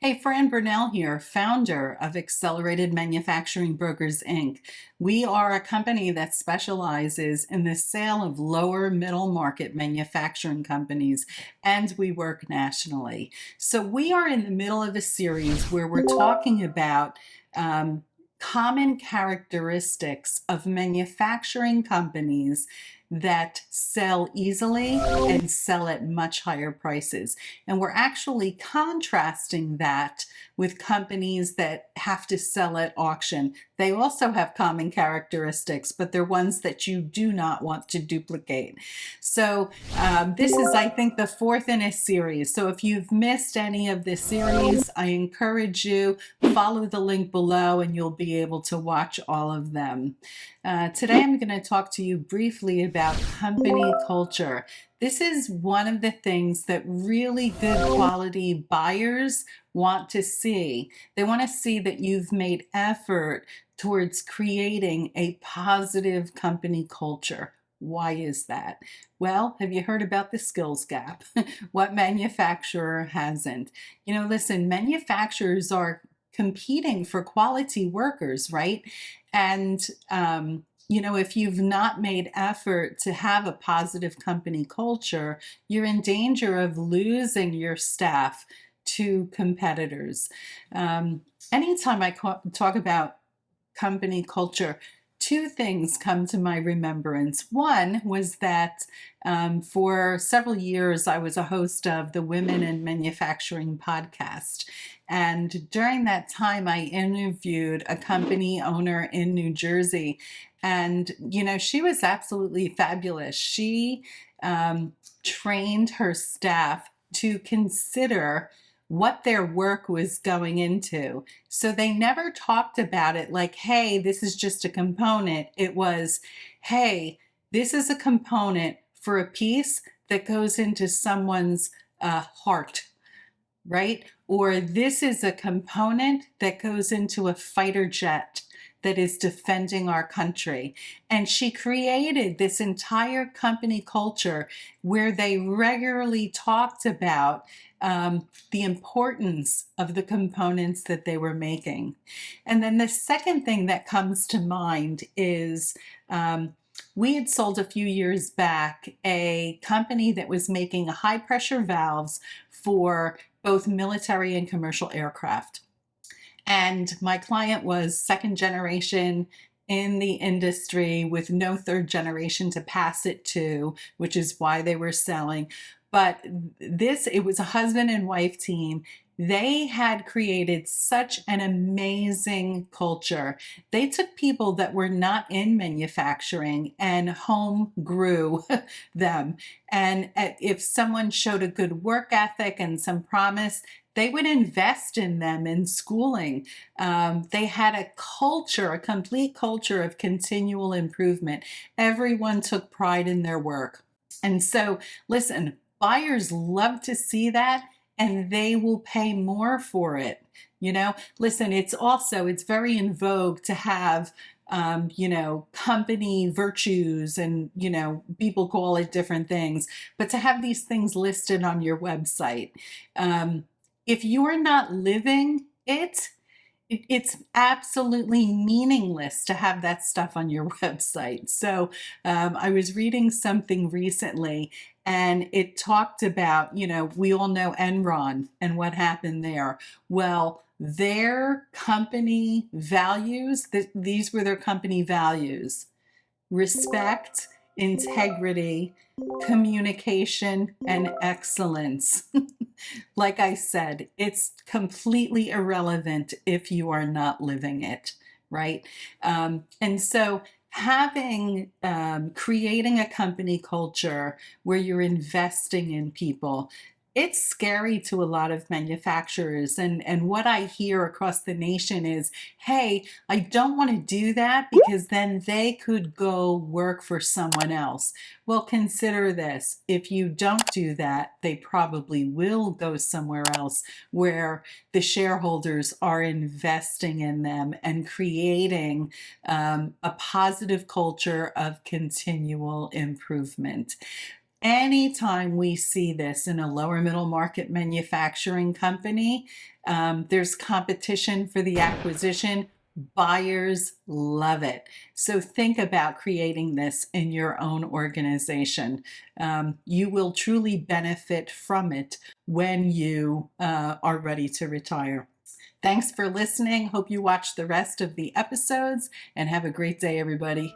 Hey, Fran Burnell here, founder of Accelerated Manufacturing Brokers, Inc. We are a company that specializes in the sale of lower middle market manufacturing companies, and we work nationally. So we are in the middle of a series where we're talking about common characteristics of manufacturing companies that sell easily and sell at much higher prices. And we're actually contrasting that with companies that have to sell at auction. They also have common characteristics, but they're ones that you do not want to duplicate. So this is, I think, the fourth in a series. So if you've missed any of this series, I encourage you, follow the link below and you'll be able to watch all of them. Today I'm going to talk to you briefly about company culture. This is one of the things that really good quality buyers want to see. They want to see that you've made effort towards creating a positive company culture. Why is that? Well, have you heard about the skills gap? What manufacturer hasn't? Listen, manufacturers are competing for quality workers, right? And if you've not made effort to have a positive company culture, you're in danger of losing your staff to competitors. Anytime I talk about company culture, two things come to my remembrance. One was that for several years, I was a host of the Women in Manufacturing podcast. And during that time, I interviewed a company owner in New Jersey. And, she was absolutely fabulous. She trained her staff to consider what their work was going into. So they never talked about it like, hey, this is just a component. It was, hey, this is a component for a piece that goes into someone's heart, right? Or this is a component that goes into a fighter jet that is defending our country. And she created this entire company culture where they regularly talked about the importance of the components that they were making. And then the second thing that comes to mind is we had sold a few years back a company that was making high pressure valves for both military and commercial aircraft. And my client was second generation in the industry with no third generation to pass it to, which is why they were selling. But it was a husband and wife team. They had created such an amazing culture. They took people that were not in manufacturing and home grew them. And if someone showed a good work ethic and some promise, they would invest in them in schooling. They had a culture, a complete culture of continual improvement. Everyone took pride in their work. And so, listen, buyers love to see that, and they will pay more for it. Listen, it's very in vogue to have company virtues and, people call it different things, but to have these things listed on your website. If you're not living it, it's absolutely meaningless to have that stuff on your website. So I was reading something recently and it talked about, we all know Enron and what happened there. Well, their company values, these were their company values: respect, integrity, communication, and excellence. Like I said, it's completely irrelevant if you are not living it, right? And so creating a company culture where you're investing in people, it's scary to a lot of manufacturers. And what I hear across the nation is, hey, I don't want to do that because then they could go work for someone else. Well, consider this. If you don't do that, they probably will go somewhere else where the shareholders are investing in them and creating a positive culture of continual improvement. Anytime we see this in a lower middle market manufacturing company, there's competition for the acquisition. Buyers love it. So think about creating this in your own organization. You will truly benefit from it when you are ready to retire. Thanks for listening. Hope you watch the rest of the episodes and have a great day, everybody.